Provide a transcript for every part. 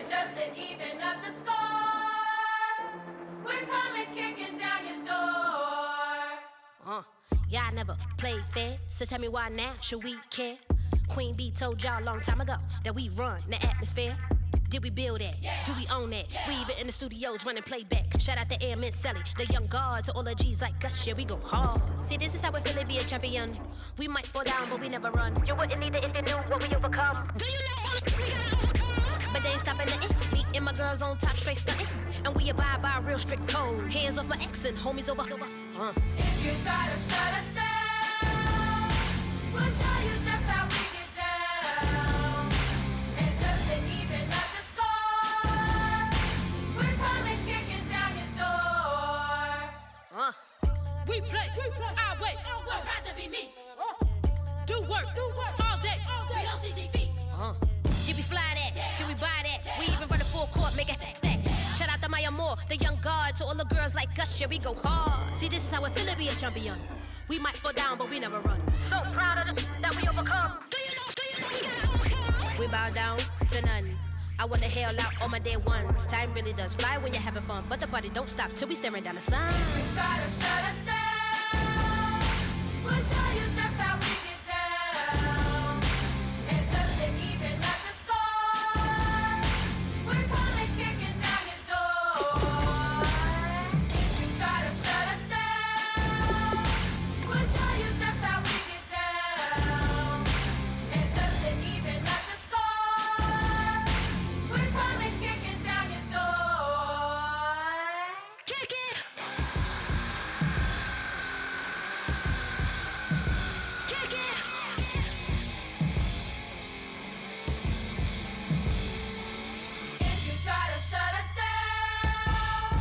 And just to even up the score, we're coming kicking down your door. Yeah, I never played fair, so tell me why now should we care? Queen Bee told y'all a long time ago that we run the atmosphere. Did we build it? Yeah. Do we own it? Yeah. We even in the studios running playback. Shout out to Airman Sally, the young guard, to all the G's like us. Yeah, we go hard. See, this is how we feel to be a champion. We might fall down, but we never run. You wouldn't need it if you knew what we overcome. Do you know what we gotta overcome? But they ain't stopping nothing. Me and my girls on top, straight stunting. And we abide by a real strict code. Hands off my ex and homies over. If you try to shut us down, we'll show you just how we get down. And just to even up the score, we're coming kicking down your door. We play our way. I'd rather be me. Do work all day. We don't see defeat. Did we fly that? Can we buy that? We even run a full court, make it stack. Shout out to Maya Moore, the young guard, to all the girls like us. Yeah, we go hard. See, this is how it feel to be a champion. We might fall down, but we never run. So proud of that we overcome. Do you know we gotta overcome? We bow down to none. I wanna hail out all my day ones. Time really does fly when you're having fun, but the party don't stop till we staring down the sun. If you try to shut us down, we'll show you just how we get down. And just to even up the score, we're coming kicking down your door. If you try to shut us down, we'll show you just how we get down. And just to even up the score, we're coming kicking down your door. Kick it! Kick it! If you try to shut us down,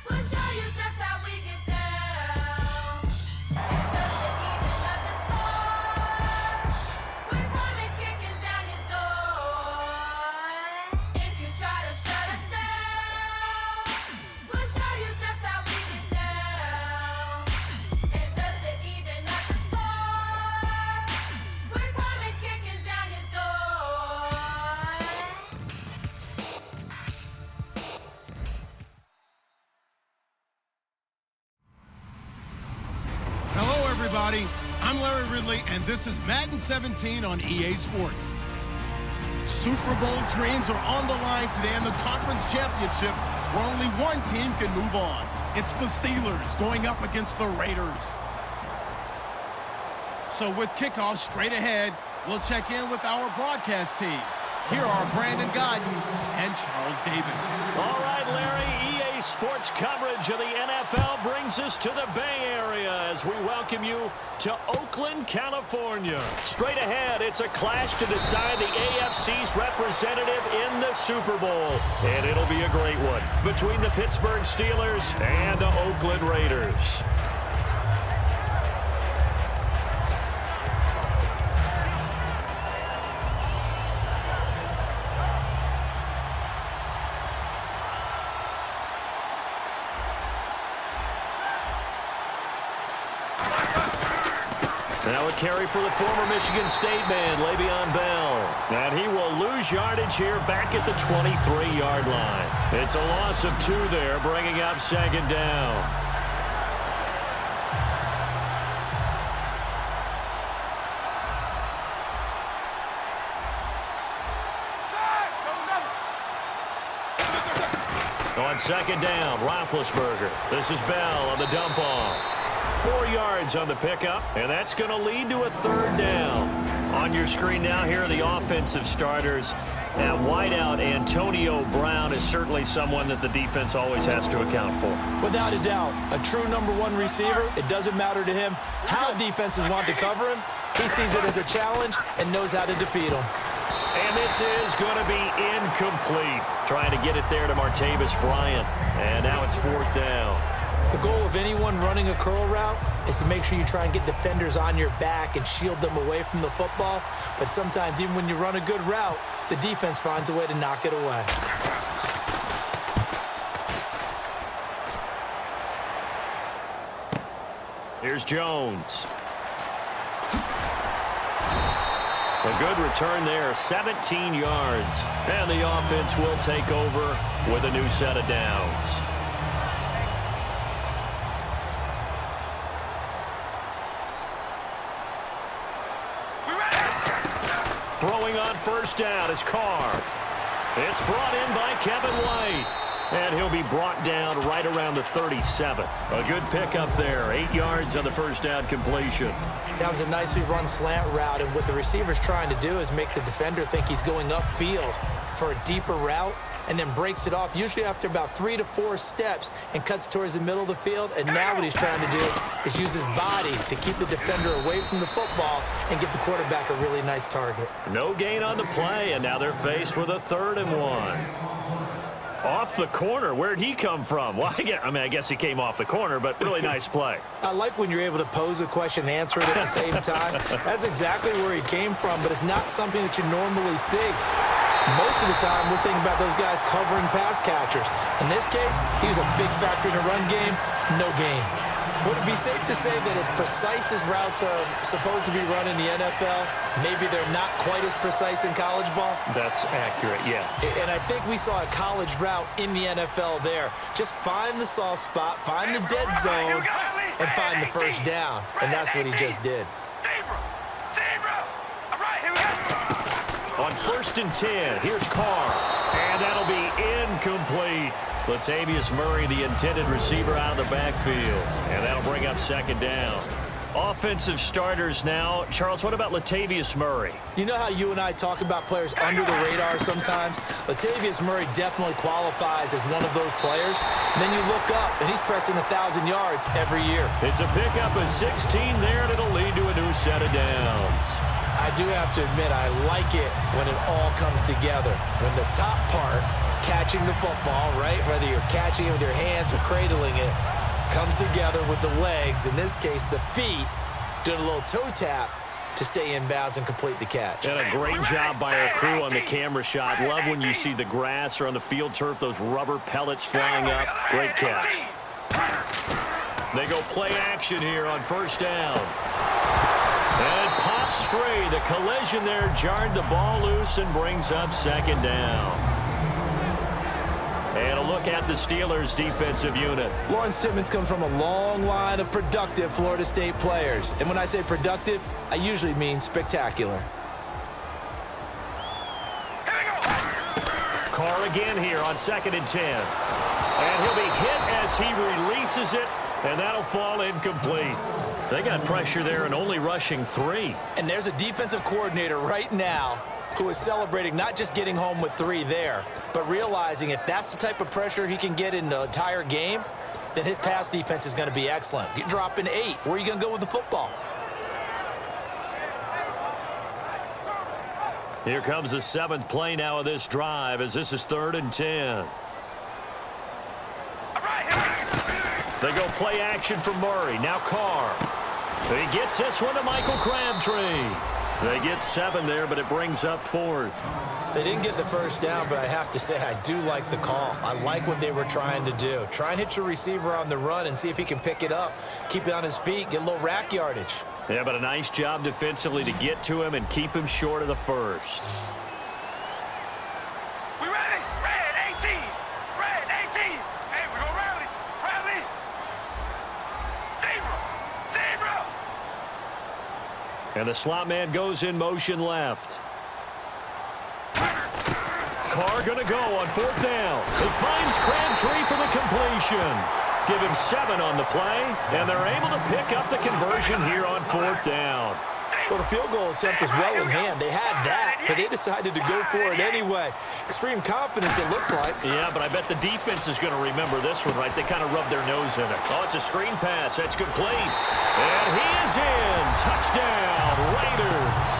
we'll show you just how we get down. And just to even up the score, we're coming kicking down your door. If you try to shut us down, we'll show you just how we get down. And just to even up the score, we're coming kicking down your door. Hello, everybody. I'm Larry Ridley, and this is Madden 17 on EA Sports. Super Bowl dreams are on the line today in the conference championship, where only one team can move on. It's the Steelers going up against the Raiders. So with kickoff straight ahead, we'll check in with our broadcast team. Here are Brandon Godden and Charles Davis. All right, Larry, EA Sports coverage of the NFL brings us to the Bay Area as we welcome you to Oakland, California. Straight ahead, it's a clash to decide the AFC's representative in the Super Bowl. And it'll be a great one between the Pittsburgh Steelers and the Oakland Raiders. Now a carry for the former Michigan State man, Le'Veon Bell. And he will lose yardage here back at the 23-yard line. It's a loss of 2 there, bringing up second down. On second down, Roethlisberger. This is Bell on the dump-off. 4 yards on the pickup, and that's going to lead to a third down. On your screen now, here are the offensive starters. At wideout, Antonio Brown is certainly someone that the defense always has to account for. Without a doubt, a true #1 receiver. It doesn't matter to him how defenses want to cover him. He sees it as a challenge and knows how to defeat them. And this is going to be incomplete. Trying to get it there to Martavis Bryant. And now it's 4th down. The goal of anyone running a curl route is to make sure you try and get defenders on your back and shield them away from the football. But sometimes, even when you run a good route, the defense finds a way to knock it away. Here's Jones. A good return there, 17 yards. And the offense will take over with a new set of downs. Throwing on first down is Carr. It's brought in by Kevin White. And he'll be brought down right around the 37. A good pickup there. 8 yards on the first down completion. That was a nicely run slant route, and what the receiver's trying to do is make the defender think he's going upfield for a deeper route, and then breaks it off, usually after about 3 to 4 steps, and cuts towards the middle of the field. And now what he's trying to do is use his body to keep the defender away from the football and give the quarterback a really nice target. No gain on the play, and now they're faced with a 3rd and 1. Off the corner. Where'd he come from? Well, I guess he came off the corner, but really nice play. I like when you're able to pose a question and answer it at the same time. That's exactly where he came from, but it's not something that you normally see. Most of the time, we're thinking about those guys covering pass catchers. In this case, he was a big factor in the run game. No gain. Would it be safe to say that as precise as routes are supposed to be run in the NFL, maybe they're not quite as precise in college ball? That's accurate, yeah. And I think we saw a college route in the NFL there. Just find the soft spot, find the dead zone, and find the first down. And that's what he just did. On 1st and 10, here's Carr. And that'll be incomplete. Latavius Murray, the intended receiver, out of the backfield. And that'll bring up 2nd down. Offensive starters now. Charles, what about Latavius Murray? You know how you and I talk about players under the radar sometimes? Latavius Murray definitely qualifies as one of those players. And then you look up, and he's pressing 1,000 yards every year. It's a pickup of 16 there, and it'll lead to a new set of downs. I do have to admit, I like it when it all comes together. When the top part, catching the football, right, whether you're catching it with your hands or cradling it, comes together with the legs, in this case the feet, doing a little toe tap to stay in bounds and complete the catch. And a great job by our crew on the camera shot. Love when you see the grass or on the field turf, those rubber pellets flying up. Great catch. They go play action here on 1st down. And it pops free. The collision there jarred the ball loose and brings up 2nd down. And a look at the Steelers' defensive unit. Lawrence Timmons comes from a long line of productive Florida State players. And when I say productive, I usually mean spectacular. Carr again here on 2nd and 10. And he'll be hit as he releases it, and that'll fall incomplete. They got pressure there and only rushing 3. And there's a defensive coordinator right now who is celebrating not just getting home with 3 there, but realizing if that's the type of pressure he can get in the entire game, then his pass defense is going to be excellent. You're dropping 8. Where are you going to go with the football? Here comes the 7th play now of this drive as this is 3rd and 10. They go play action for Murray. Now Carr. He gets this one to Michael Crabtree. They get 7 there, but it brings up 4th. They didn't get the first down, but I have to say I do like the call. I like what they were trying to do. Try and hit your receiver on the run and see if he can pick it up, keep it on his feet, get a little rack yardage. Yeah, but a nice job defensively to get to him and keep him short of the first. We ready? Red 18. Red 18. Hey, we're going to rally. Rally. Zebra. And the slot man goes in motion left. Carr going to go on 4th down. He finds Crabtree for the completion. Give him 7 on the play, and they're able to pick up the conversion here on 4th down. Well, the field goal attempt was well in hand. They had that, but they decided to go for it anyway. Extreme confidence, it looks like. Yeah, but I bet the defense is going to remember this one, right? They kind of rubbed their nose in it. Oh, it's a screen pass. That's complete. And he is in. Touchdown, Raiders.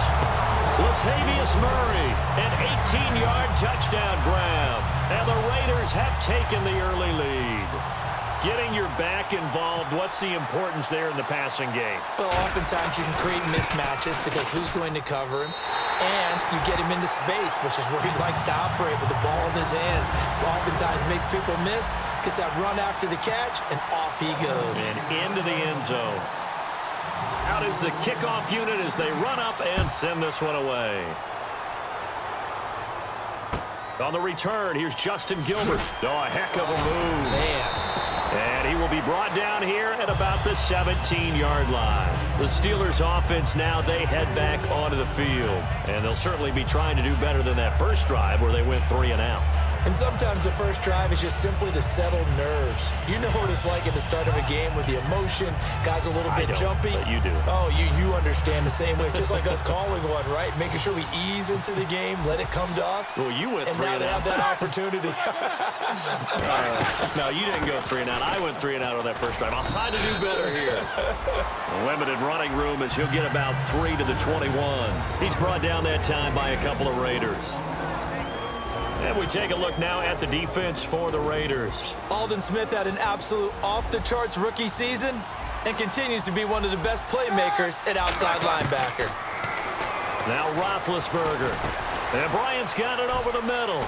Latavius Murray, an 18-yard touchdown grab. And the Raiders have taken the early lead. Getting your back involved, what's the importance there in the passing game? Well, oftentimes you can create mismatches because who's going to cover him? And you get him into space, which is where he likes to operate with the ball in his hands. Oftentimes makes people miss, gets that run after the catch, and off he goes. And into the end zone. Out is the kickoff unit as they run up and send this one away. On the return, here's Justin Gilbert. Oh, a heck of a move. Man. And he will be brought down here at about the 17-yard line. The Steelers' offense now, they head back onto the field. And they'll certainly be trying to do better than that first drive where they went 3 and out. And sometimes the first drive is just simply to settle nerves. You know what it's like at the start of a game with the emotion. Guys a little bit jumpy. But you do. Oh, you understand the same way. It's just like us calling one, right? Making sure we ease into the game, let it come to us. Well, you went 3 and and now out. they have that opportunity. No, you didn't go 3 and out. I went 3 and out on that first drive. I'll try to do better here. A limited running room as he'll get about 3 to the 21. He's brought down that time by a couple of Raiders. And we take a look now at the defense for the Raiders. Aldon Smith had an absolute off-the-charts rookie season and continues to be one of the best playmakers at outside linebacker. Now Roethlisberger. And Bryant's got it over the middle.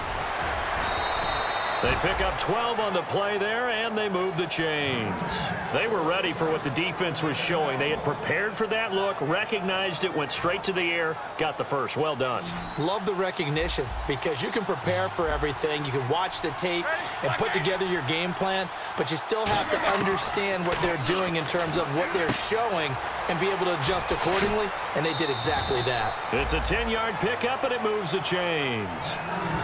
They pick up 12 on the play there, and they move the chains. They were ready for what the defense was showing. They had prepared for that look, recognized it, went straight to the air, got the first. Well done. Love the recognition because you can prepare for everything. You can watch the tape and put together your game plan, but you still have to understand what they're doing in terms of what they're showing and be able to adjust accordingly, and they did exactly that. It's a 10-yard pickup, and it moves the chains.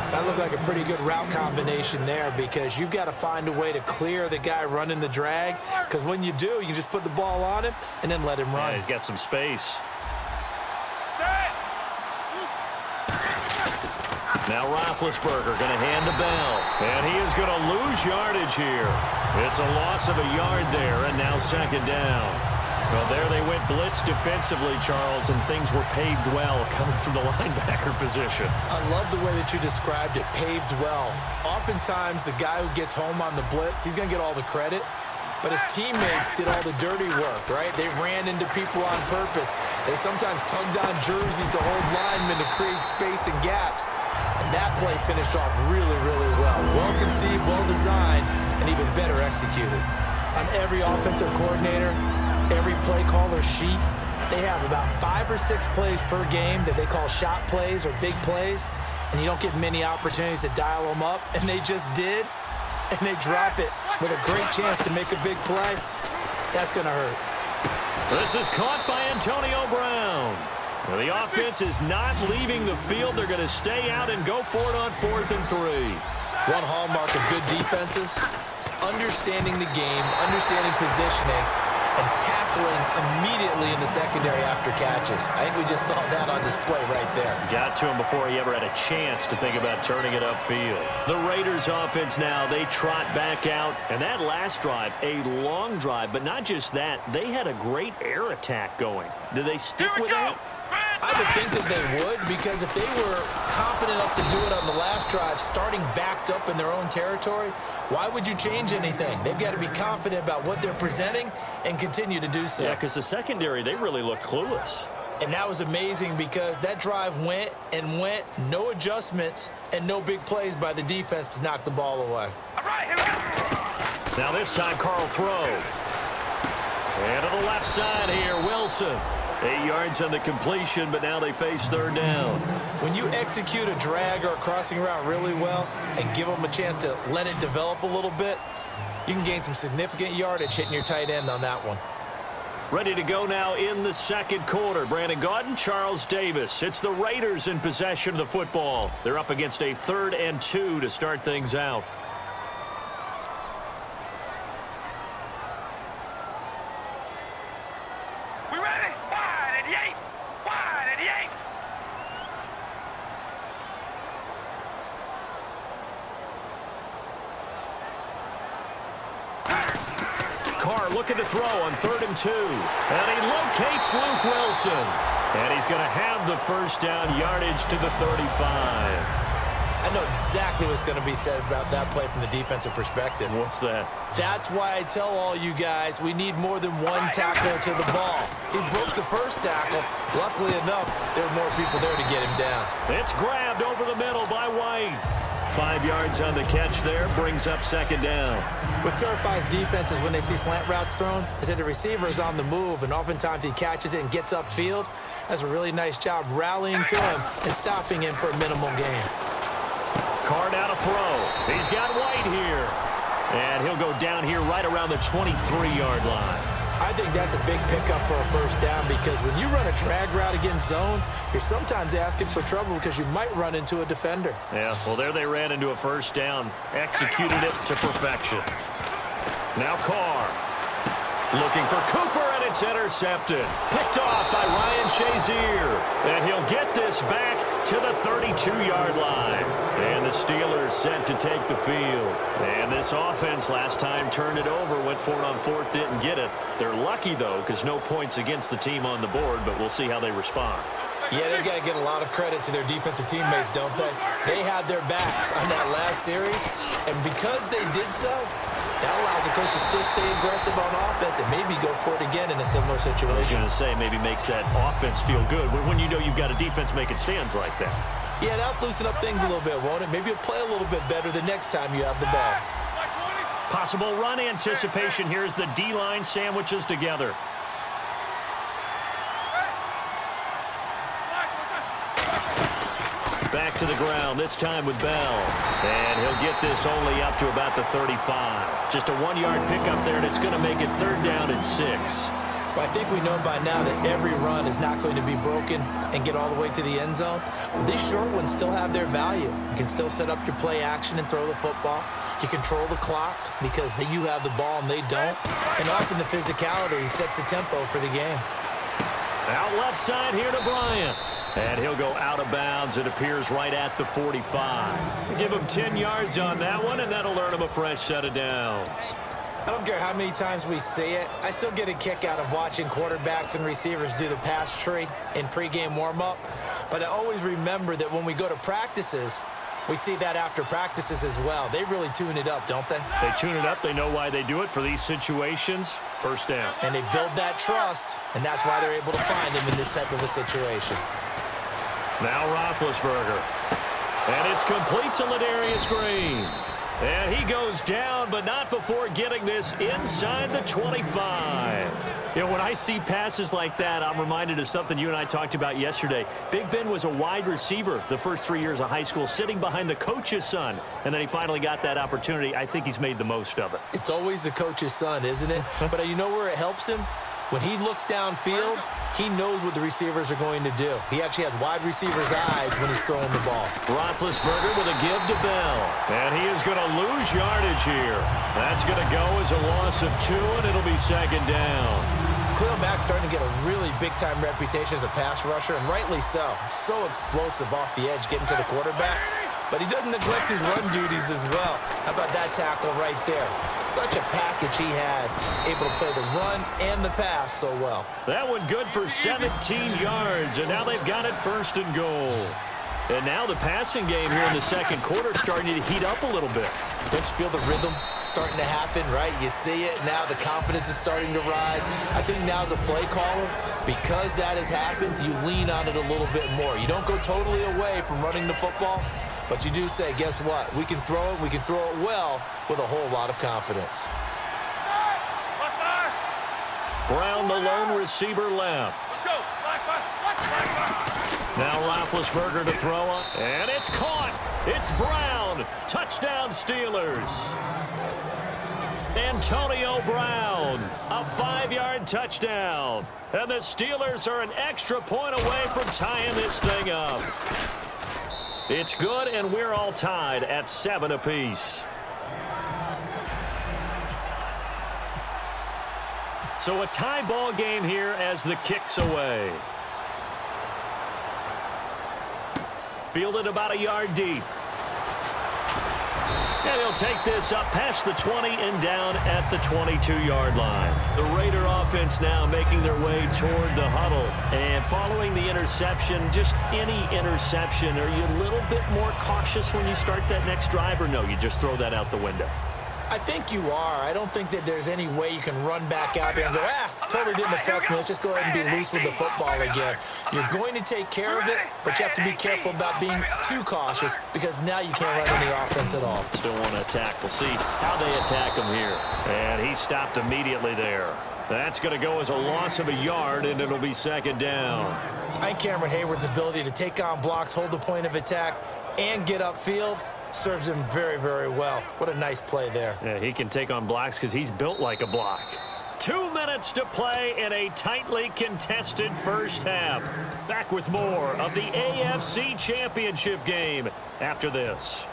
That looked like a pretty good route combination there because you've got to find a way to clear the guy running the drag, because when you do, you just put the ball on him and then let him run. Yeah, he's got some space. Now Roethlisberger going to hand to Bell, and he is going to lose yardage here. It's a loss of a yard there, and now second down. Well, there they went blitz defensively, Charles, and things were paved well coming from the linebacker position. I love the way that you described it, paved well. Oftentimes, the guy who gets home on the blitz, he's going to get all the credit, but his teammates did all the dirty work, right? They ran into people on purpose. They sometimes tugged on jerseys to hold linemen to create space and gaps, and that play finished off really, really well. Well conceived, well designed, and even better executed. On every offensive coordinator, every play caller sheet, they have about 5 or 6 plays per game that they call shot plays or big plays, and you don't get many opportunities to dial them up, and they just did, and they drop it with a great chance to make a big play. That's going to hurt. This is caught by Antonio Brown. Well, the offense is not leaving the field. They're going to stay out and go for it on 4th and 3. One hallmark of good defenses is understanding the game, understanding positioning, and tackling immediately in the secondary after catches. I think we just saw that on display right there. Got to him before he ever had a chance to think about turning it upfield. The Raiders offense now, they trot back out. And that last drive, a long drive, but not just that, they had a great air attack going. Do they stick with that? I would think that they would, because if they were confident enough to do it on the last drive, starting backed up in their own territory, why would you change anything? They've got to be confident about what they're presenting and continue to do so. Yeah, because the secondary, they really looked clueless. And that was amazing because that drive went and went, no adjustments and no big plays by the defense to knock the ball away. All right, here we go. Now this time, Carl throw. And to the left side here, Wilson. 8 yards on the completion, but now they face 3rd down. When you execute a drag or a crossing route really well and give them a chance to let it develop a little bit, you can gain some significant yardage hitting your tight end on that one. Ready to go now in the second quarter. Brandon Gaudin, Charles Davis. It's the Raiders in possession of the football. They're up against a 3rd and 2 to start things out. We ready? Wide at the 8. Wide at the 8. Carr looking to throw on 3rd and 2. And he locates Luke Wilson. And he's going to have the first down, yardage to the 35. I know exactly what's going to be said about that play from the defensive perspective. What's that? That's why I tell all you guys we need more than one tackler to the ball. He broke the first tackle. Luckily enough, there were more people there to get him down. It's grabbed over the middle by White. 5 yards on the catch there. Brings up second down. What terrifies defenses when they see slant routes thrown is that the receiver is on the move, and oftentimes he catches it and gets upfield. Does a really nice job rallying to him and stopping him for a minimal gain. Card out a throw. He's got White here. And he'll go down here right around the 23-yard line. I think that's a big pickup for a first down because when you run a drag route against zone, you're sometimes asking for trouble because you might run into a defender. Yeah, well, there they ran into a first down. Executed it to perfection. Now Carr. Looking for Cooper, and it's intercepted. Picked off by Ryan Shazier. And he'll get this back to the 32-yard line. And the Steelers set to take the field. And this offense last time turned it over, went for it on fourth, didn't get it. They're lucky, though, because no points against the team on the board, but we'll see how they respond. Yeah, they've got to get a lot of credit to their defensive teammates, don't they? They had their backs on that last series, and because they did so, that allows the coach to still stay aggressive on offense and maybe go for it again in a similar situation. I was going to say, maybe makes that offense feel good, but when you know you've got a defense making stands like that. Yeah, that'll loosen up things a little bit, won't it? Maybe you'll play a little bit better the next time you have the ball. Possible run anticipation here as the D-line sandwiches together. Back to the ground, this time with Bell. And he'll get this only up to about the 35. Just a 1-yard pickup there, and it's going to make it 3rd down and 6. But I think we know by now that every run is not going to be broken and get all the way to the end zone. But these short ones still have their value. You can still set up your play action and throw the football. You control the clock because you have the ball and they don't. And often the physicality sets the tempo for the game. Out left side here to Bryant. And he'll go out of bounds. It appears right at the 45. Give him 10 yards on that one, and that'll earn him a fresh set of downs. I don't care how many times we see it. I still get a kick out of watching quarterbacks and receivers do the pass tree in pregame warm-up. But I always remember that when we go to practices, we see that after practices as well. They really tune it up, don't they? They tune it up. They know why they do it for these situations. First down. And they build that trust, and that's why they're able to find him in this type of a situation. Now Roethlisberger. And it's complete to Ladarius Green. And he goes down, but not before getting this inside the 25. You know, when I see passes like that, I'm reminded of something you and I talked about yesterday. Big Ben was a wide receiver the first 3 years of high school, sitting behind the coach's son. And then he finally got that opportunity. I think he's made the most of it. It's always the coach's son, isn't it? But you know where it helps him? When he looks downfield, he knows what the receivers are going to do. He actually has wide receivers' eyes when he's throwing the ball. Roethlisberger with a give to Bell. And he is going to lose yardage here. That's going to go as a loss of 2, and it'll be 2nd down. Khalil Mack's starting to get a really big-time reputation as a pass rusher, and rightly so. So explosive off the edge, getting to the quarterback. But he doesn't neglect his run duties as well. How about that tackle right there? Such a package he has, able to play the run and the pass so well. That one good for 17 yards, and now they've got it 1st and goal. And now the passing game here in the second quarter starting to heat up a little bit. Don't you feel the rhythm starting to happen, right? You see it now, the confidence is starting to rise. I think now as a play caller, because that has happened, you lean on it a little bit more. You don't go totally away from running the football, but you do say, guess what? We can throw it well with a whole lot of confidence. Brown, the lone receiver, left. Now Roethlisberger to throw on, and it's caught. It's Brown. Touchdown, Steelers. Antonio Brown, a 5-yard touchdown. And the Steelers are an extra point away from tying this thing up. It's good, and we're all tied at 7 apiece. So a tie ball game here as the kick's away. Fielded about a yard deep. And he'll take this up past the 20 and down at the 22-yard line. The Raider offense now making their way toward the huddle. And following the interception, just any interception, are you a little bit more cautious when you start that next drive, or no, you just throw that out the window? I think you are. I don't think that there's any way you can run back out there and go, totally didn't affect me. Let's just go ahead and be loose with the football again. You're going to take care of it, but you have to be careful about being too cautious because now you can't run any offense at all. Still want to attack. We'll see how they attack him here. And he stopped immediately there. That's going to go as a loss of a yard, and it'll be second down. I think Cameron Hayward's ability to take on blocks, hold the point of attack, and get upfield serves him very, very well. What a nice play there. Yeah, he can take on blocks because he's built like a block. 2 minutes to play in a tightly contested first half. Back with more of the AFC Championship game after this.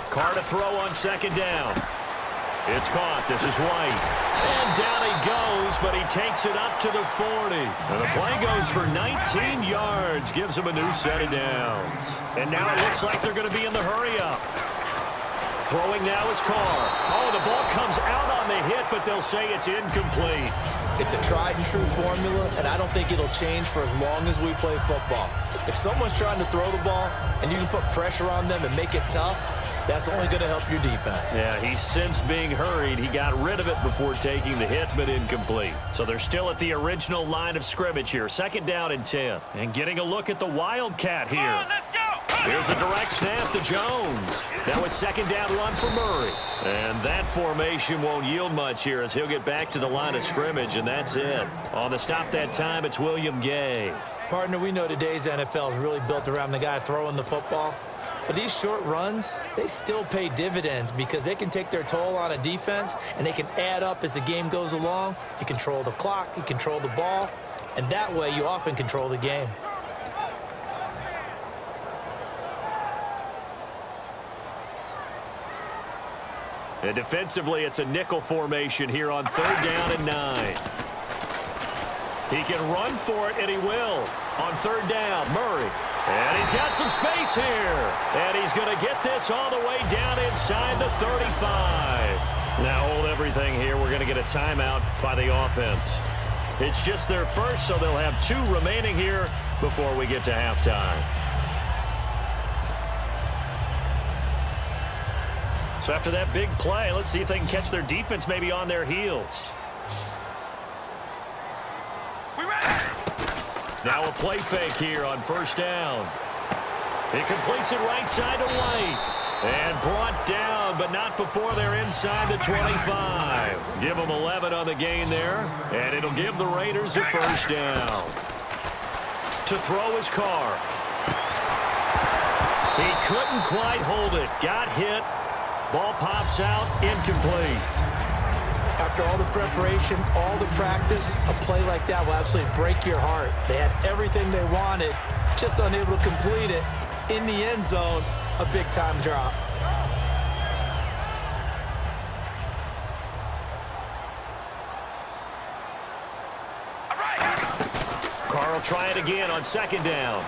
Carr to throw on second down. It's caught. This is White. And down he goes, but he takes it up to the 40. And the play goes for 19 yards. Gives him a new set of downs. And now it looks like they're going to be in the hurry-up. Throwing now is Carr. Oh, the ball comes out on the hit, but they'll say it's incomplete. It's a tried-and-true formula, and I don't think it'll change for as long as we play football. If someone's trying to throw the ball and you can put pressure on them and make it tough, that's only going to help your defense. Yeah, he's since being hurried. He got rid of it before taking the hit, but incomplete. So they're still at the original line of scrimmage here. Second down and 10. And getting a look at the Wildcat here. Here's a direct snap to Jones. That was second down run for Murray. And that formation won't yield much here as he'll get back to the line of scrimmage, and that's it. On the stop that time, it's William Gay. Partner, we know today's NFL is really built around the guy throwing the football. But these short runs, they still pay dividends because they can take their toll on a defense and they can add up as the game goes along. You control the clock, you control the ball, and that way you often control the game. And defensively, it's a nickel formation here on third down and 9. He can run for it, and he will. On third down, Murray. And he's got some space here. And he's going to get this all the way down inside the 35. Now hold everything here. We're going to get a timeout by the offense. It's just their first, so they'll have 2 remaining here before we get to halftime. So after that big play, let's see if they can catch their defense maybe on their heels. Now a play fake here on first down. He completes it right side to White. And brought down, but not before they're inside the 25. Give them 11 on the gain there. And it'll give the Raiders a first down. To throw his Carr. He couldn't quite hold it. Got hit. Ball pops out. Incomplete. After all the preparation, all the practice, a play like that will absolutely break your heart. They had everything they wanted, just unable to complete it. In the end zone, a big-time drop. Carr will try it again on second down.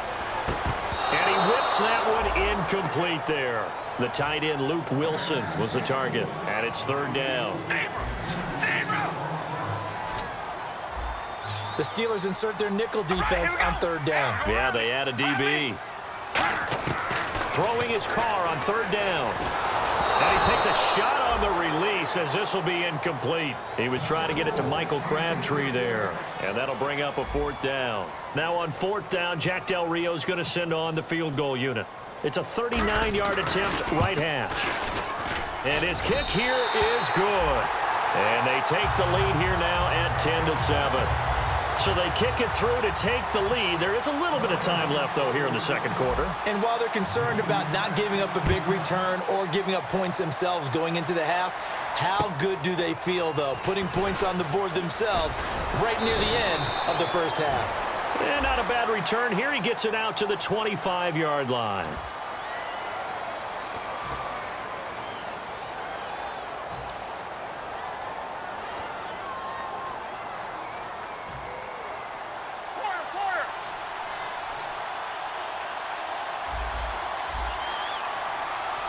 And he whips that one incomplete there. The tight end, Luke Wilson, was the target. And it's third down. The Steelers insert their nickel defense on third down. Yeah, they add a DB. Throwing his Carr on third down. And he takes a shot on the release as this will be incomplete. He was trying to get it to Michael Crabtree there. And that'll bring up a fourth down. Now on fourth down, Jack Del Rio's going to send on the field goal unit. It's a 39-yard attempt, right hash. And his kick here is good. And they take the lead here now at 10-7. So they kick it through to take the lead. There is a little bit of time left, though, here in the second quarter. And while they're concerned about not giving up a big return or giving up points themselves going into the half, how good do they feel, though, putting points on the board themselves right near the end of the first half? And not a bad return here. He gets it out to the 25-yard line.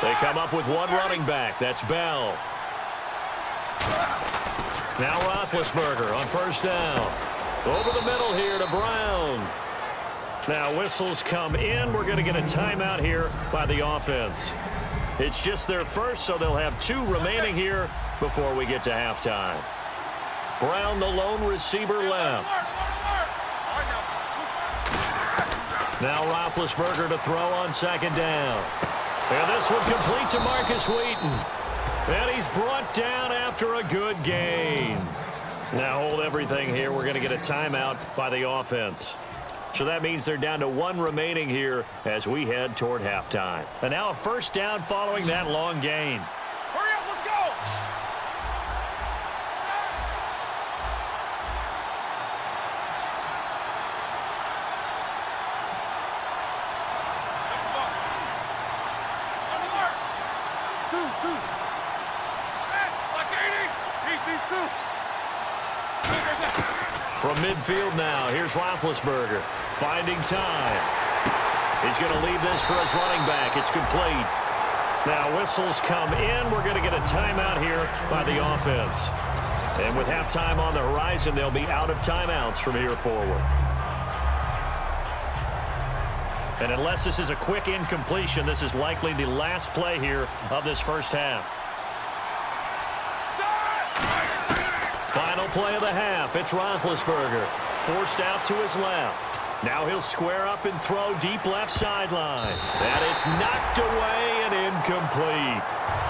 They come up with one running back. That's Bell. Now Roethlisberger on first down. Over the middle here to Brown. Now whistles come in. We're going to get a timeout here by the offense. It's just their first, so they'll have 2 remaining here before we get to halftime. Brown, the lone receiver, left. Now Roethlisberger to throw on second down. And this one complete to Marcus Wheaton. And he's brought down after a good gain. Now hold everything here. We're going to get a timeout by the offense. So that means they're down to 1 remaining here as we head toward halftime. And now a first down following that long gain. Hurry up, let's go! Two. Hey, like 80! Eat these 2! From midfield now, here's Roethlisberger finding time. He's going to leave this for his running back. It's complete. Now whistles come in. We're going to get a timeout here by the offense. And with halftime on the horizon, they'll be out of timeouts from here forward. And unless this is a quick incompletion, this is likely the last play here of this first half. Final play of the half. It's Roethlisberger. Forced out to his left. Now he'll square up and throw deep left sideline. And it's knocked away and incomplete.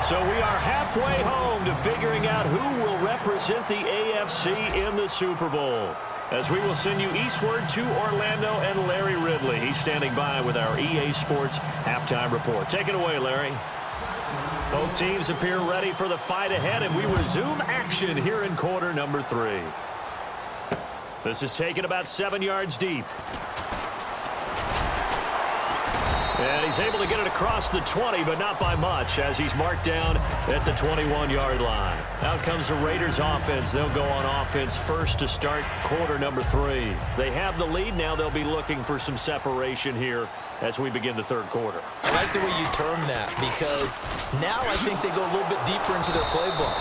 So we are halfway home to figuring out who will represent the AFC in the Super Bowl. As we will send you eastward to Orlando and Larry Ridley. He's standing by with our EA Sports halftime report. Take it away, Larry. Both teams appear ready for the fight ahead, and we resume action here in quarter number 3. This is taken about 7 yards deep. And he's able to get it across the 20, but not by much, as he's marked down at the 21-yard line. Out comes the Raiders offense. They'll go on offense first to start quarter number 3. They have the lead. Now they'll be looking for some separation here as we begin the third quarter. I like the way you term that, because now I think they go a little bit deeper into their playbook.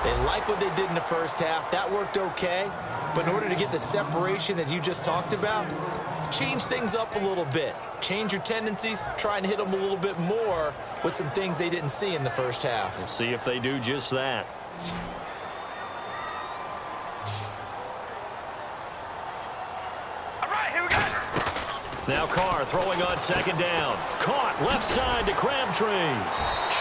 They like what they did in the first half. That worked okay. But in order to get the separation that you just talked about, change things up a little bit. Change your tendencies, try and hit them a little bit more with some things they didn't see in the first half. We'll see if they do just that. All right, here we go! Now Carr throwing on second down. Caught left side to Crabtree.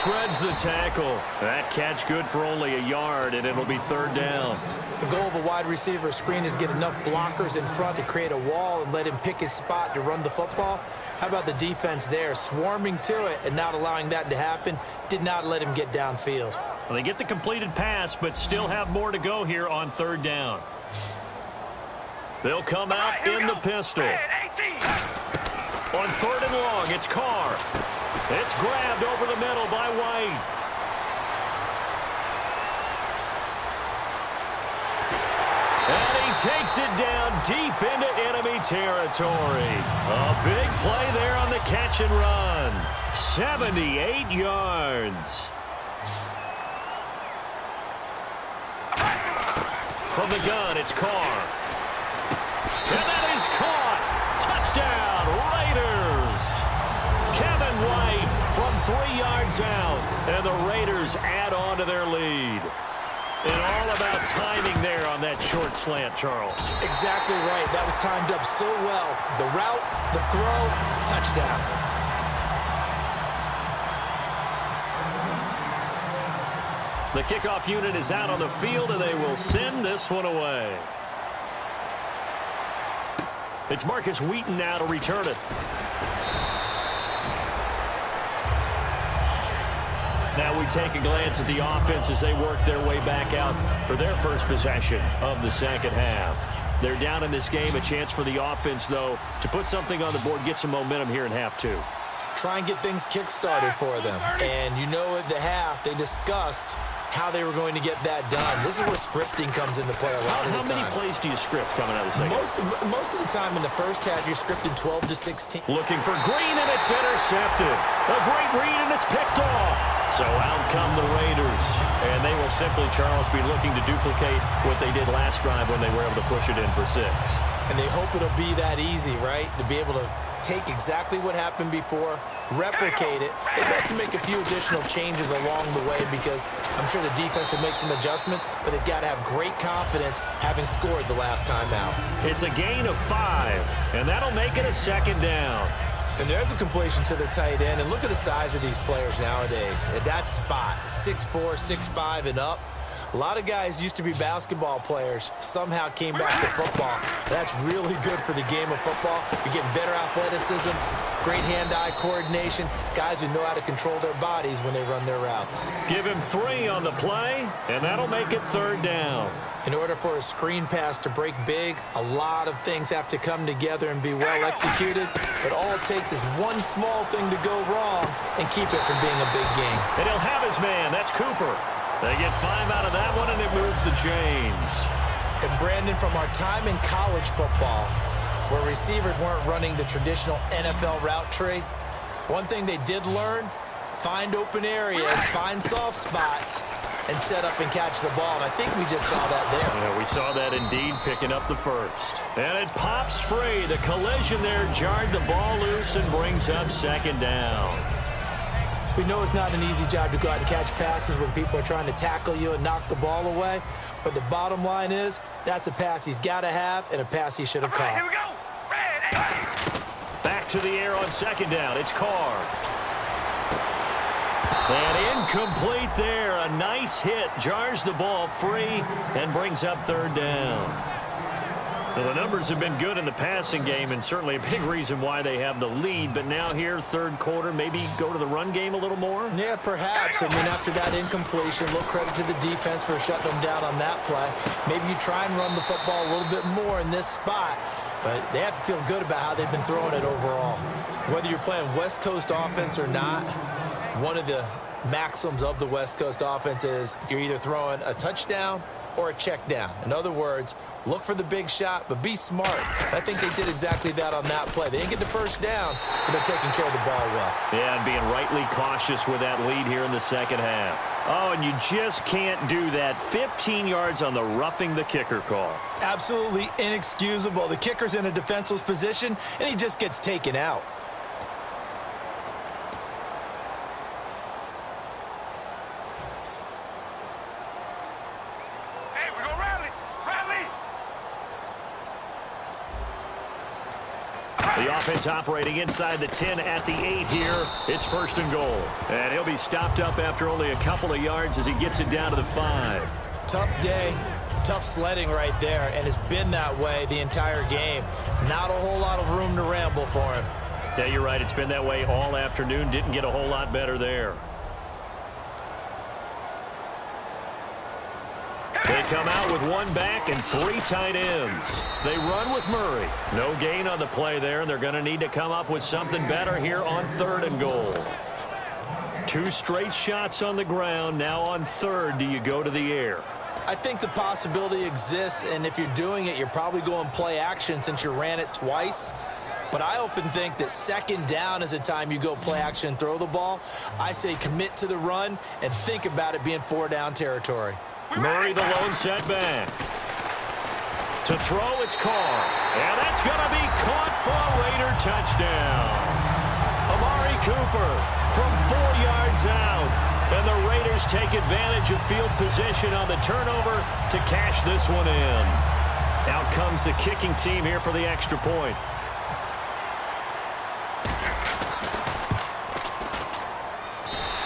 Shreds the tackle. That catch good for only a yard, and it'll be third down. The goal of a wide receiver screen is get enough blockers in front to create a wall and let him pick his spot to run the football. How about the defense there, swarming to it and not allowing that to happen? Did not let him get downfield. Well, they get the completed pass, but still have more to go here on third down. They'll come out in the pistol. On third and long, it's Carr. It's grabbed over the middle by White. And he takes it down deep into enemy territory. A big play there on the catch and run. 78 yards. From the gun, it's Carr. And that is caught. Touchdown, Raiders. Kevin White from 3 yards out. And the Raiders add on to their lead. And all about timing there on that short slant, Charles. Exactly right. That was timed up so well. The route, the throw, touchdown. The kickoff unit is out on the field, and they will send this one away. It's Marcus Wheaton now to return it. Now we take a glance at the offense as they work their way back out for their first possession of the second half. They're down in this game. A chance for the offense, though, to put something on the board, get some momentum here in half 2. Try and get things kick-started for them. And you know at the half, they discussed how they were going to get that done. This is where scripting comes into play a lot of the time. How many plays do you script coming out of the second? Most of the time in the first half, you're scripting 12 to 16. Looking for Green, and it's intercepted. A great read, and it's picked off. So out come the Raiders, and they will simply, Charles, be looking to duplicate what they did last drive when they were able to push it in for 6. And they hope it'll be that easy, right? To be able to take exactly what happened before, replicate it. They'd have to make a few additional changes along the way because I'm sure the defense will make some adjustments, but they've got to have great confidence having scored the last time out. It's a gain of 5, and that'll make it a 2nd down. And there's a completion to the tight end, and look at the size of these players nowadays. At that spot, 6'4", 6'5", and up. A lot of guys used to be basketball players, somehow came back to football. That's really good for the game of football. You're getting better athleticism, great hand-eye coordination, guys who know how to control their bodies when they run their routes. Give him 3 on the play, and that'll make it 3rd down. In order for a screen pass to break big, a lot of things have to come together and be well executed, but all it takes is one small thing to go wrong and keep it from being a big game. And he'll have his man. That's Cooper. They get 5 out of that one, and it moves the chains. And Brandon, from our time in college football, where receivers weren't running the traditional NFL route tree, one thing they did learn, find open areas, find soft spots, and set up and catch the ball. And I think we just saw that there. Yeah, we saw that indeed, picking up the first. And it pops free. The collision there jarred the ball loose and brings up 2nd down. We know it's not an easy job to go out and catch passes when people are trying to tackle you and knock the ball away. But the bottom line is, that's a pass he's got to have and a pass he should have caught. Here we go. Red, Back to the air on 2nd down. It's Carr. And incomplete there. A nice hit. Jars the ball free and brings up 3rd down. Well, the numbers have been good in the passing game and certainly a big reason why they have the lead. But now here, 3rd quarter, maybe go to the run game a little more? Yeah, perhaps. I mean, after that incompletion, a little credit to the defense for shutting them down on that play. Maybe you try and run the football a little bit more in this spot. But they have to feel good about how they've been throwing it overall. Whether you're playing West Coast offense or not, one of the maxims of the West Coast offense is you're either throwing a touchdown or a check down. In other words, look for the big shot, but be smart. I think they did exactly that on that play. They didn't get the first down, but they're taking care of the ball well. Yeah, and being rightly cautious with that lead here in the 2nd half. Oh, and you just can't do that. 15 yards on the roughing the kicker call. Absolutely inexcusable. The kicker's in a defenseless position, and he just gets taken out. The offense operating inside the 10 at the 8 here. It's 1st and goal. And he'll be stopped up after only a couple of yards as he gets it down to the 5. Tough day, tough sledding right there, and it's been that way the entire game. Not a whole lot of room to ramble for him. Yeah, you're right. It's been that way all afternoon. Didn't get a whole lot better there. They come out with 1 back and 3 tight ends. They run with Murray. No gain on the play there, and they're going to need to come up with something better here on 3rd and goal. 2 straight shots on the ground. Now on 3rd, do you go to the air? I think the possibility exists, and if you're doing it, you're probably going play action since you ran it twice. But I often think that 2nd down is a time you go play action and throw the ball. I say commit to the run and think about it being 4-down territory. Murray, the lone setback. To throw, it's Carr. And that's going to be caught for a Raider touchdown. Amari Cooper from 4 yards out. And the Raiders take advantage of field position on the turnover to cash this one in. Out comes the kicking team here for the extra point.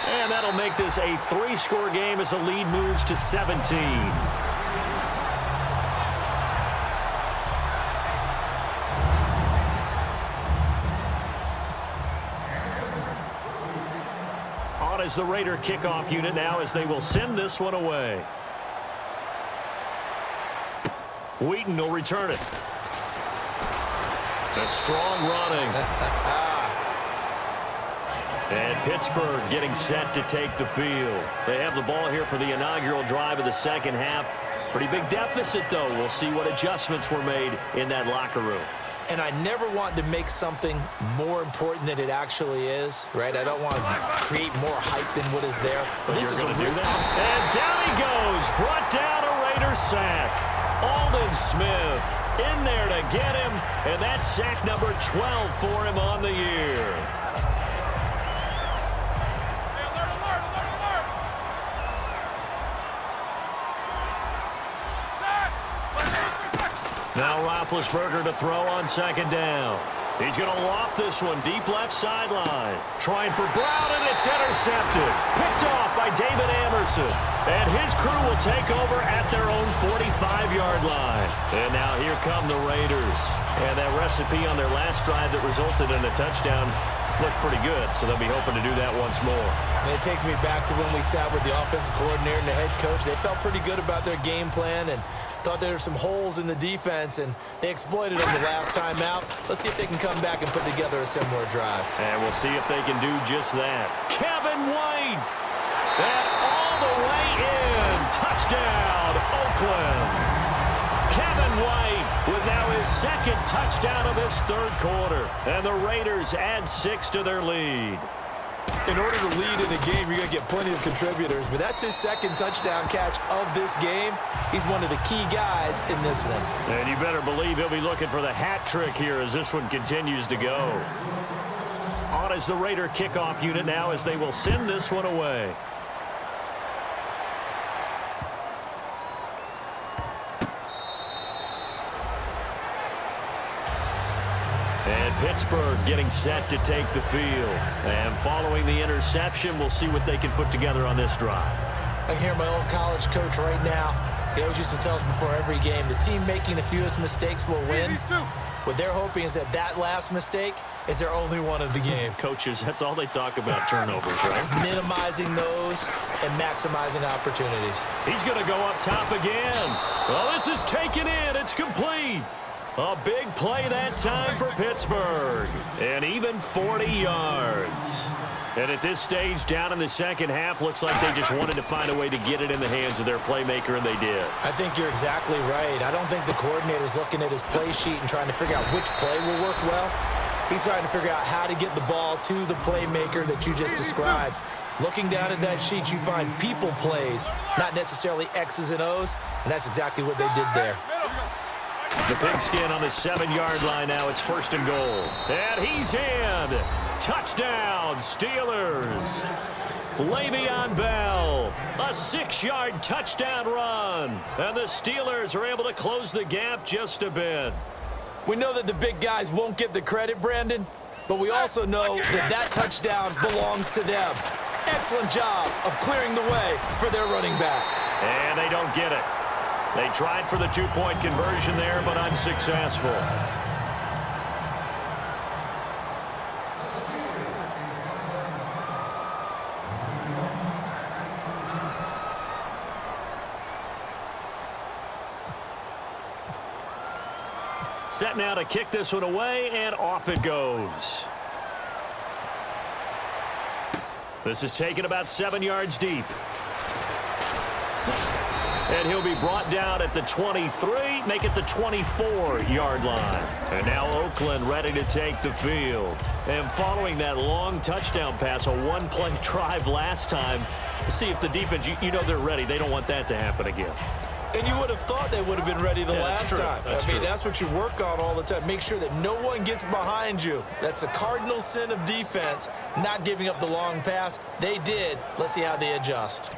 And that'll make this a 3-score game as the lead moves to 17. On is the Raider kickoff unit now as they will send this one away. Wheaton will return it. A strong running. And Pittsburgh getting set to take the field. They have the ball here for the inaugural drive of the 2nd half. Pretty big deficit, though. We'll see what adjustments were made in that locker room. and I never want to make something more important than it actually is, right? I don't want to create more hype than what is there. But this is going to do that. And down he goes. Brought down a Raider sack. Alden Smith in there to get him, and that's sack number 12 for him on the year. Now Roethlisberger to throw on second down. He's going to loft this one deep left sideline. Trying for Brown, and it's intercepted. Picked off by David Amerson. And his crew will take over at their own 45-yard line. And now here come the Raiders. And that recipe on their last drive that resulted in a touchdown looked pretty good, so they'll be hoping to do that once more. And it takes me back to when we sat with the offensive coordinator and the head coach. They felt pretty good about their game plan and thought there were some holes in the defense, and they exploited them the last time out. Let's see if they can come back and put together a similar drive. And we'll see if they can do just that. Kevin White, and all the way in. Touchdown, Oakland. Kevin White with now his second touchdown of this third quarter. And the Raiders add 6 to their lead. In order to lead in a game, you're going to get plenty of contributors, but that's his second touchdown catch of this game. He's one of the key guys in this one. And you better believe he'll be looking for the hat trick here as this one continues to go. On is the Raider kickoff unit now as they will send this one away. And Pittsburgh getting set to take the field. And following the interception, we'll see what they can put together on this drive. I hear my old college coach right now. He always used to tell us before every game, the team making the fewest mistakes will win. What they're hoping is that that last mistake is their only one of the game. Coaches, that's all they talk about, turnovers, right? Minimizing those and maximizing opportunities. He's going to go up top again. Well, this is taken in. It's complete. A big play that time for Pittsburgh. And even 40 yards. And at this stage, down in the second half, looks like they just wanted to find a way to get it in the hands of their playmaker, and they did. I think you're exactly right. I don't think the coordinator's looking at his play sheet and trying to figure out which play will work well. He's trying to figure out how to get the ball to the playmaker that you just described. Looking down at that sheet, you find people plays, not necessarily X's and O's, and that's exactly what they did there. The pigskin on the 7-yard line now. It's 1st and goal. And he's in. Touchdown, Steelers. Le'Veon Bell, a 6-yard touchdown run. And the Steelers are able to close the gap just a bit. We know that the big guys won't get the credit, Brandon, but we also know that that touchdown belongs to them. Excellent job of clearing the way for their running back. And they don't get it. They tried for the 2-point conversion there, but unsuccessful. Set now to kick this one away, and off it goes. This is taken about 7 yards deep. And he'll be brought down at the 23, make it the 24-yard line. And now Oakland ready to take the field. And following that long touchdown pass, a one-play drive last time, see if the defense, you know they're ready. They don't want that to happen again. And you would have thought they would have been ready the last time. I mean, that's what you work on all the time. Make sure that no one gets behind you. That's the cardinal sin of defense, not giving up the long pass. They did. Let's see how they adjust.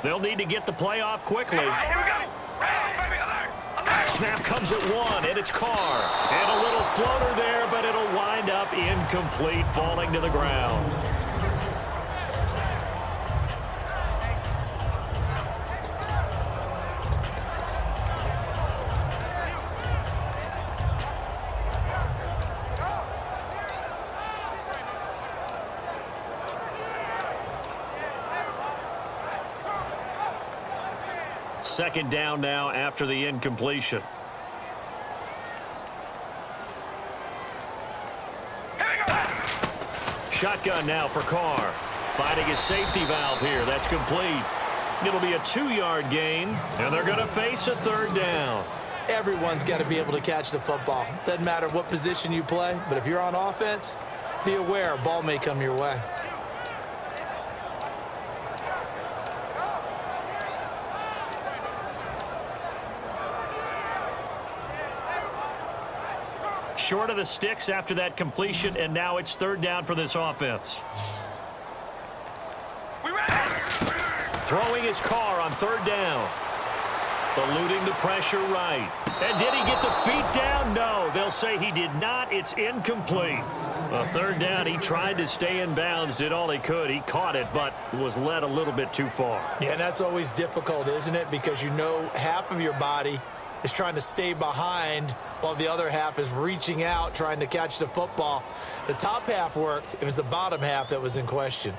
They'll need to get the play off quickly. Here we go. Baby, alert. Snap comes at 1, and it's Carr. And a little floater there, but it'll wind up incomplete, falling to the ground. Second down now after the incompletion. shotgun now for Carr. Finding his safety valve here. That's complete. It'll be a 2-yard gain, and they're going to face a third down. Everyone's got to be able to catch the football. Doesn't matter what position you play, but if you're on offense, be aware a ball may come your way. Short of the sticks after that completion, and now it's third down for this offense. Throwing his Carr on third down. Eluding the pressure right. And did he get the feet down? No, they'll say he did not. It's incomplete. A third down, he tried to stay in bounds, did all he could. He caught it, but was led a little bit too far. Yeah, and that's always difficult, isn't it? Because you know half of your body is trying to stay behind while the other half is reaching out, trying to catch the football. The top half worked. It was the bottom half that was in question.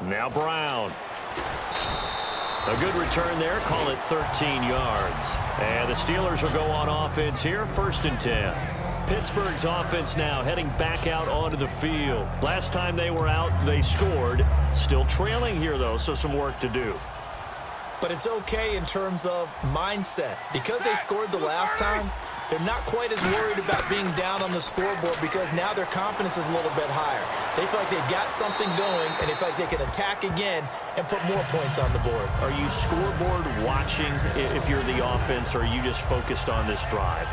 Now Brown. A good return there. Call it 13 yards. And the Steelers will go on offense here. 1st and 10. Pittsburgh's offense now heading back out onto the field. Last time they were out, they scored. Still trailing here, though, so some work to do. But it's okay in terms of mindset. Because they scored the last time, they're not quite as worried about being down on the scoreboard because now their confidence is a little bit higher. They feel like they've got something going, and they feel like they can attack again and put more points on the board. Are you scoreboard watching if you're the offense, or are you just focused on this drive?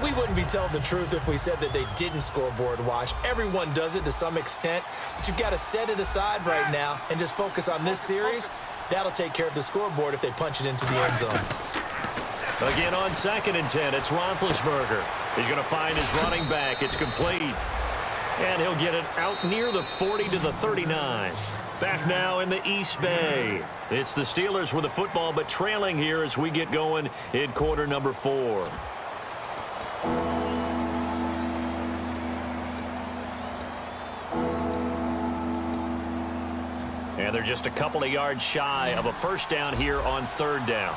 We wouldn't be telling the truth if we said that they didn't scoreboard watch. Everyone does it to some extent, but you've got to set it aside right now and just focus on this series. That'll take care of the scoreboard if they punch it into the end zone. Again on 2nd and 10, it's Roethlisberger. He's going to find his running back. It's complete. And he'll get it out near the 40 to the 39. Back now in the East Bay. It's the Steelers with the football, but trailing here as we get going in quarter number 4. And they're just a couple of yards shy of a first down here on third down.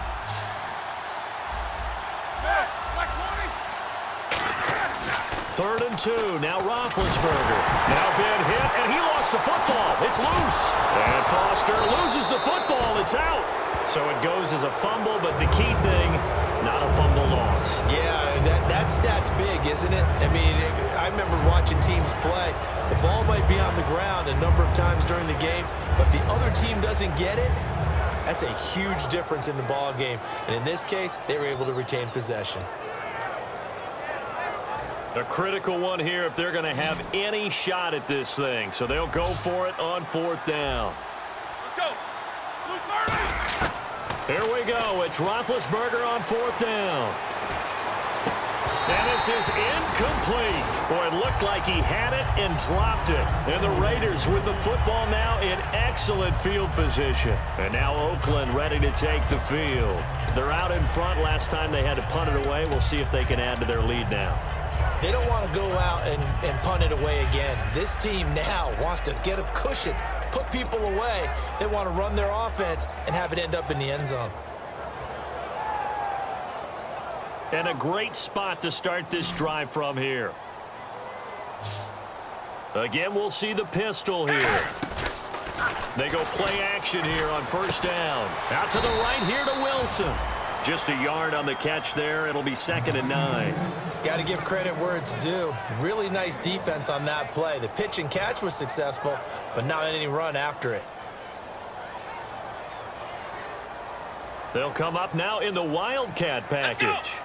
Third and 2. Now Roethlisberger. Now been hit, and he lost the football. It's loose. And Foster loses the football. It's out. So it goes as a fumble, but the key thing, not a fumble loss. Yeah, that stat's big, isn't it? I mean, I remember watching teams play. The ball might be on the ground a number of times during the game, but if the other team doesn't get it, that's a huge difference in the ball game. And in this case, they were able to retain possession. A critical one here if they're going to have any shot at this thing. So they'll go for it on 4th down. Let's go. Luke Murray. Here we go. It's Roethlisberger on 4th down. And this is incomplete. Boy, it looked like he had it and dropped it. And the Raiders with the football now in excellent field position. And now Oakland ready to take the field. They're out in front. Last time they had to punt it away. We'll see if they can add to their lead now. They don't want to go out and punt it away again. This team now wants to get a cushion, put people away. They want to run their offense and have it end up in the end zone. And a great spot to start this drive from here. Again, we'll see the pistol here. They go play action here on 1st down. Out to the right here to Wilson. Just a yard on the catch there. It'll be 2nd and 9. Got to give credit where it's due. Really nice defense on that play. The pitch and catch was successful, but not any run after it. They'll come up now in the Wildcat package.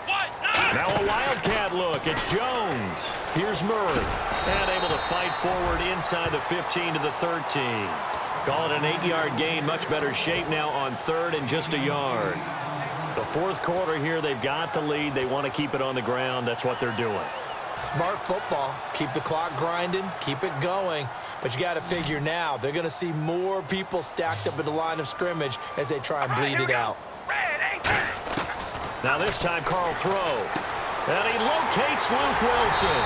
Now a Wildcat look. It's Jones. Here's Murray. And able to fight forward inside the 15 to the 13. Call it an 8-yard gain. Much better shape now on 3rd and just a yard. The 4th quarter here, they've got the lead. They want to keep it on the ground. That's what they're doing. Smart football. Keep the clock grinding. Keep it going. But you got to figure now, they're going to see more people stacked up at the line of scrimmage as they try and bleed it out. Now this time, Carl throw. And he locates Luke Wilson.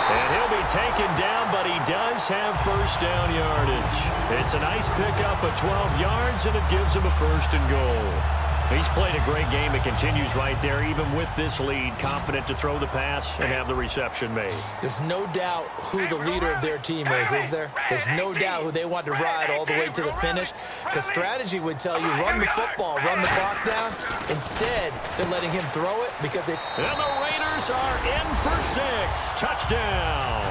And he'll be taken down, but he does have first down yardage. It's a nice pickup of 12 yards, and it gives him a 1st and goal. He's played a great game. It continues right there, even with this lead, confident to throw the pass and have the reception made. There's no doubt who the leader of their team is there? There's no doubt who they want to ride all the way to the finish, because strategy would tell you run the football, run the clock down. Instead, they're letting him throw it because it... And the Raiders are in for 6. Touchdown.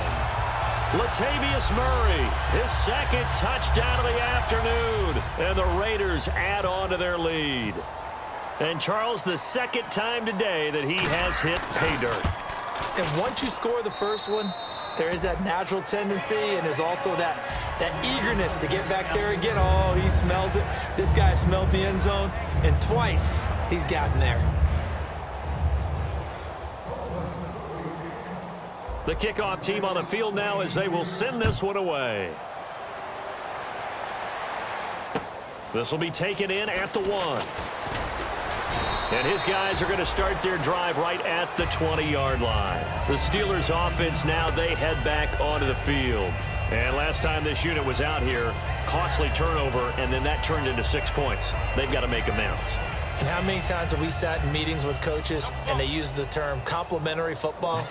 Latavius Murray, his second touchdown of the afternoon. And the Raiders add on to their lead. And Charles, the second time today that he has hit pay dirt. And once you score the first one, there is that natural tendency, and there's also that eagerness to get back there again. Oh, he smells it. This guy smelled the end zone, and twice he's gotten there. The kickoff team on the field now as they will send this one away. This will be taken in at the 1. And his guys are going to start their drive right at the 20-yard line. The Steelers offense now, they head back onto the field. And last time this unit was out here, costly turnover, and then that turned into 6 points. They've got to make amounts. And how many times have we sat in meetings with coaches and they use the term complementary football?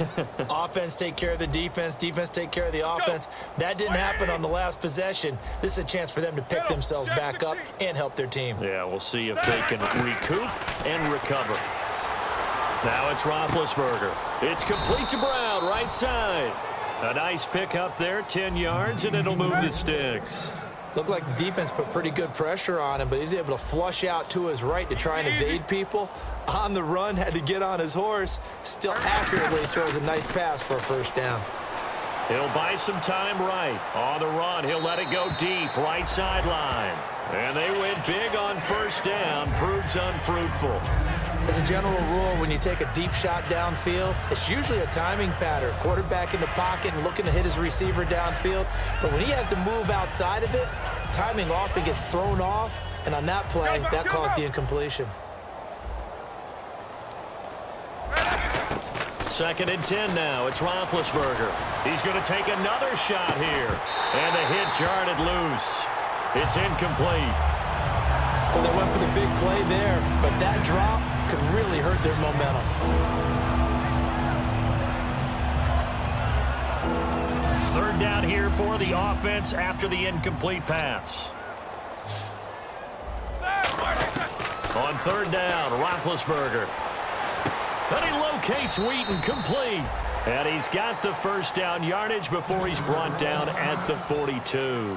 Offense take care of the defense, defense take care of the offense. That didn't happen on the last possession. This is a chance for them to pick themselves back up and help their team. Yeah, we'll see if they can recoup and recover. Now it's Roethlisberger. It's complete to Brown, right side. A nice pick up there, 10 yards, and it'll move the sticks. Looked like the defense put pretty good pressure on him, but he's able to flush out to his right to try and evade people. On the run, had to get on his horse. Still accurately throws a nice pass for a first down. He'll buy some time right. On the run, he'll let it go deep, right sideline. And they went big on first down, proves unfruitful. As a general rule, when you take a deep shot downfield, it's usually a timing pattern. Quarterback in the pocket and looking to hit his receiver downfield. But when he has to move outside of it, timing often gets thrown off. And on that play, that caused the incompletion. 2nd and 10 now. It's Roethlisberger. He's going to take another shot here. And the hit jarred it loose. It's incomplete. Well, they went for the big play there, but that drop could really hurt their momentum. Third down here for the offense after the incomplete pass. On 3rd down, Roethlisberger. And he locates Wheaton, complete. And he's got the first down yardage before he's brought down at the 42.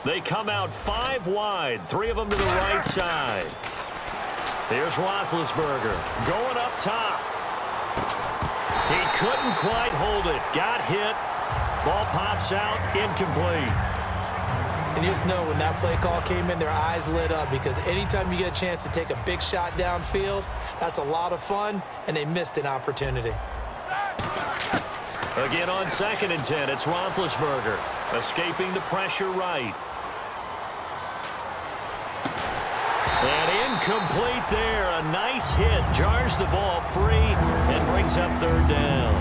They come out 5 wide, 3 of them to the right side. Here's Roethlisberger going up top. He couldn't quite hold it. Got hit. Ball pops out, incomplete. And you just know when that play call came in, their eyes lit up, because anytime you get a chance to take a big shot downfield, that's a lot of fun, and they missed an opportunity. Again on 2nd and 10, it's Roethlisberger escaping the pressure right. And incomplete there. A nice hit. Jars the ball free and brings up 3rd down.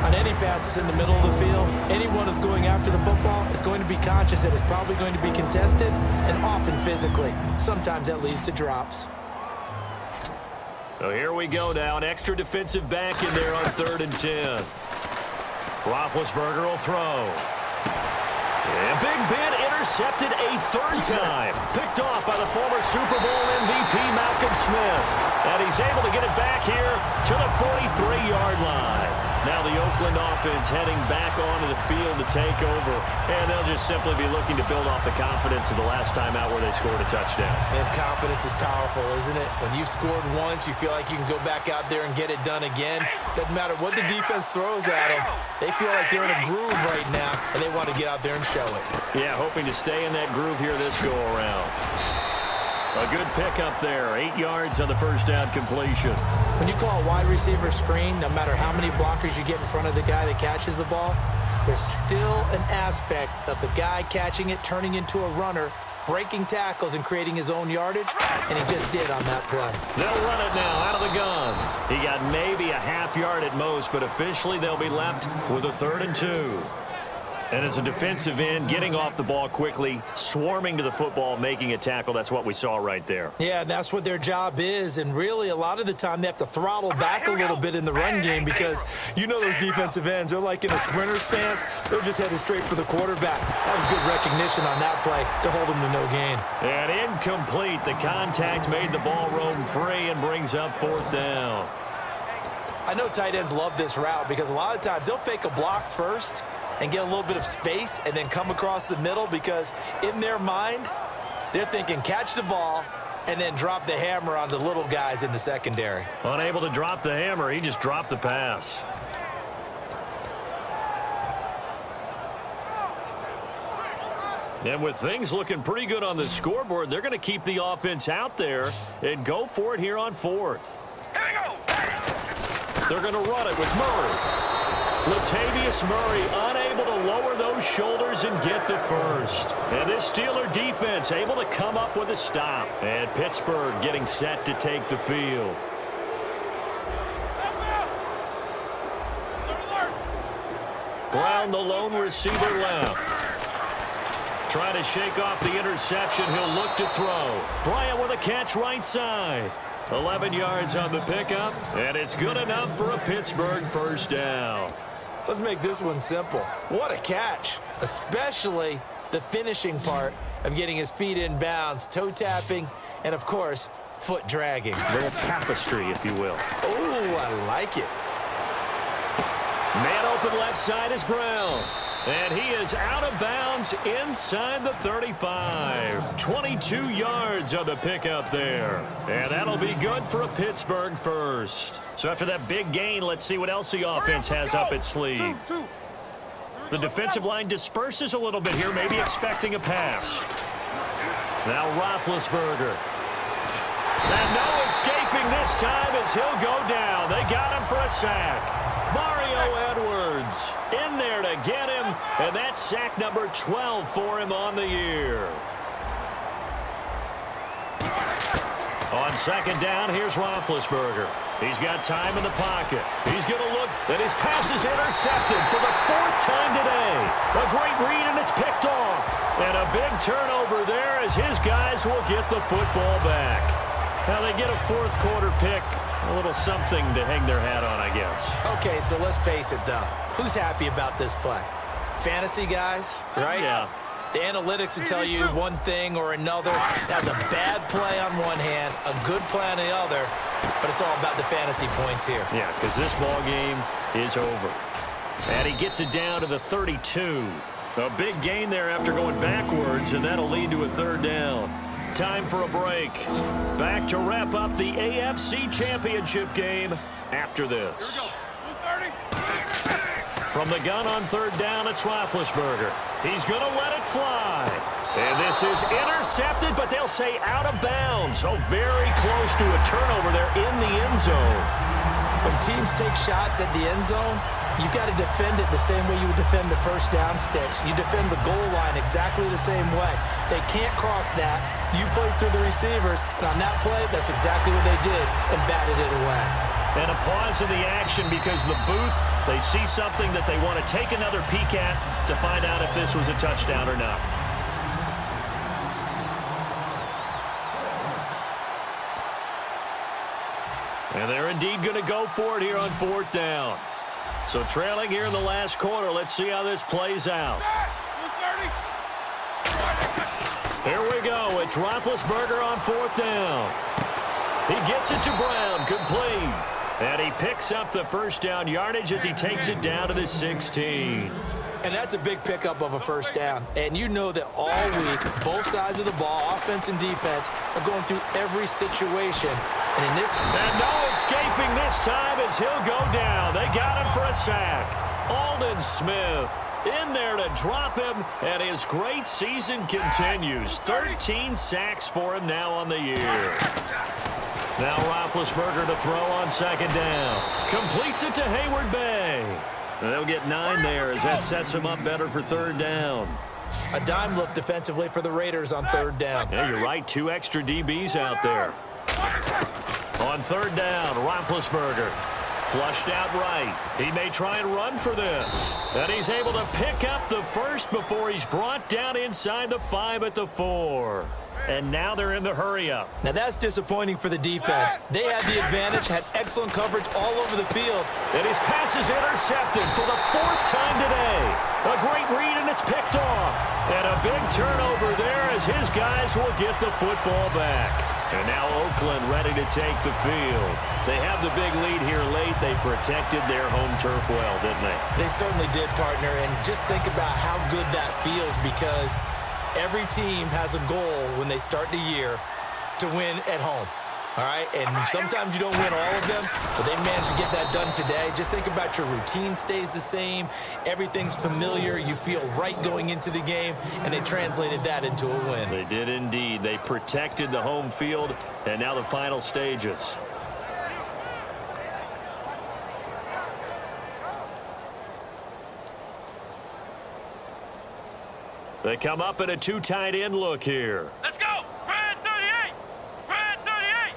On any passes in the middle of the field, anyone who's going after the football is going to be conscious that it's probably going to be contested, and often physically. Sometimes that leads to drops. So here we go now. An extra defensive back in there on 3rd and 10. Roethlisberger will throw. And Big Ben intercepted a 3rd time. Picked off by the former Super Bowl MVP Malcolm Smith. And he's able to get it back here to the 43-yard line. Now the Oakland offense heading back onto the field to take over. And they'll just simply be looking to build off the confidence of the last time out where they scored a touchdown. And confidence is powerful, isn't it? When you've scored once, you feel like you can go back out there and get it done again. Doesn't matter what the defense throws at them. They feel like they're in a groove right now, and they want to get out there and show it. Yeah, hoping to stay in that groove here this go-around. A good pickup there. 8 yards on the first down completion. When you call a wide receiver screen, no matter how many blockers you get in front of the guy that catches the ball, there's still an aspect of the guy catching it, turning into a runner, breaking tackles and creating his own yardage, and he just did on that play. They'll run it now out of the gun. He got maybe a half yard at most, but officially they'll be left with a 3rd and 2. And as a defensive end, getting off the ball quickly, swarming to the football, making a tackle, that's what we saw right there. Yeah, that's what their job is. And really, a lot of the time, they have to throttle back a little bit in the run game because you know those defensive ends, they're like in a sprinter stance. They're just headed straight for the quarterback. That was good recognition on that play to hold them to no gain. And incomplete. The contact made the ball roam free and brings up 4th down. I know tight ends love this route because a lot of times they'll fake a block first and get a little bit of space and then come across the middle because in their mind, they're thinking catch the ball and then drop the hammer on the little guys in the secondary. Unable to drop the hammer, he just dropped the pass. And with things looking pretty good on the scoreboard, they're going to keep the offense out there and go for it here on 4th. Here we go. They're going to run it with Murray. Latavius Murray unable to lower those shoulders and get the first. And this Steeler defense able to come up with a stop. And Pittsburgh getting set to take the field. Brown, the lone receiver left. Trying to shake off the interception. He'll look to throw. Bryant with a catch right side. 11 yards on the pickup. And it's good enough for a Pittsburgh first down. Let's make this one simple. What a catch, especially the finishing part of getting his feet in bounds, toe tapping, and of course, foot dragging. A little tapestry, if you will. Oh, I like it. Man open left side is Brown. And he is out of bounds inside the 35. 22 yards on the pickup there. And that'll be good for a Pittsburgh first. So after that big gain, let's see what else the offense has up its sleeve. The defensive line disperses a little bit here, maybe expecting a pass. Now Roethlisberger. And no escaping this time as he'll go down. They got him for a sack. Mario Edwards in there to get him, and that's sack number 12 for him on the year. On 2nd down, here's Roethlisberger. He's got time in the pocket. He's going to look, and his pass is intercepted for the 4th time today. A great read, and it's picked off. And a big turnover there as his guys will get the football back. Now they get a 4th quarter pick. A little something to hang their hat on, I guess. Okay, so let's face it, though. Who's happy about this play? Fantasy guys, right? Yeah. The analytics will tell you one thing or another. That's a bad play on one hand, a good play on the other, but it's all about the fantasy points here. Yeah, because this ball game is over. And he gets it down to the 32. A big gain there after going backwards, and that'll lead to a 3rd down. Time for a break. Back to wrap up the AFC Championship game after this. From the gun on 3rd down, it's Roethlisberger. He's going to let it fly. And this is intercepted, but they'll say out of bounds. So very close to a turnover there in the end zone. When teams take shots at the end zone, you got to defend it the same way you would defend the first down sticks. You defend the goal line exactly the same way. They can't cross that. You played through the receivers, and on that play, that's exactly what they did and batted it away. And a pause in the action because the booth, they see something that they want to take another peek at to find out if this was a touchdown or not. And they're indeed going to go for it here on 4th down. So trailing here in the last quarter, let's see how this plays out. Here we go. It's Roethlisberger on 4th down. He gets it to Brown, complete. And he picks up the first down yardage as he takes it down to the 16. And that's a big pickup of a first down. And you know that all week, both sides of the ball, offense and defense, are going through every situation. And in this... And no escaping this time as he'll go down. They got him for a sack. Aldon Smith in there to drop him, and his great season continues. 13 sacks for him now on the year. Now Roethlisberger to throw on 2nd down. Completes it to Hayward Bay. And they'll get 9 there as that sets him up better for 3rd down. A dime look defensively for the Raiders on 3rd down. Yeah, you're right. 2 extra DBs out there. On 3rd down, Roethlisberger Flushed out right. He may try and run for this. And he's able to pick up the first before he's brought down inside the 5 at the 4. And now they're in the hurry-up. Now that's disappointing for the defense. They had the advantage, had excellent coverage all over the field. And his pass is intercepted for the 4th time today. A great read, and it's picked off. And a big turnover there as his guys will get the football back. And now Oakland ready to take the field. They have the big lead here late. They protected their home turf well, didn't they? They certainly did, partner. And just think about how good that feels, because every team has a goal when they start the year to win at home. All right, and sometimes you don't win all of them, but they managed to get that done today. Just think about your routine stays the same. Everything's familiar. You feel right going into the game, and they translated that into a win. They did indeed. They protected the home field, and now the final stages. They come up in a 2 tight end look here. Let's go. Red 38. Red 38.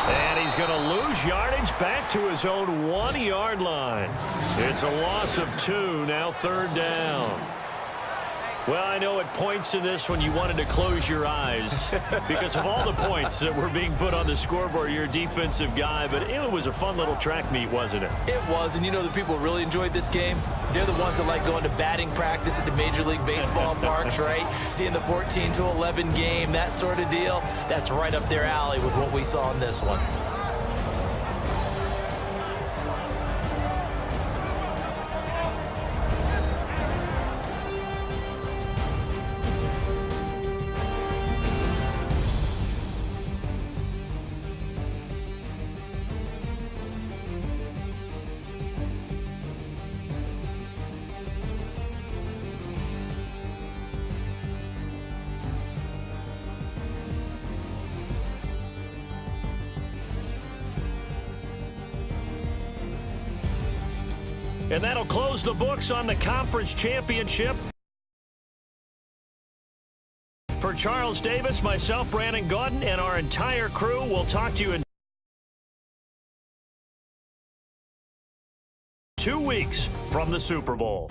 And he's going to lose yardage back to his own 1-yard line. It's a loss of 2, now 3rd down. Well, I know at points in this when you wanted to close your eyes because of all the points that were being put on the scoreboard. You're a defensive guy, but it was a fun little track meet, wasn't it? It was, and you know the people who really enjoyed this game? They're the ones that like going to batting practice at the Major League Baseball parks, right? Seeing the 14-11 game, that sort of deal. That's right up their alley with what we saw in this one. And that'll close the books on the conference championship. For Charles Davis, myself, Brandon Gaudin, and our entire crew, we'll talk to you in 2 weeks from the Super Bowl.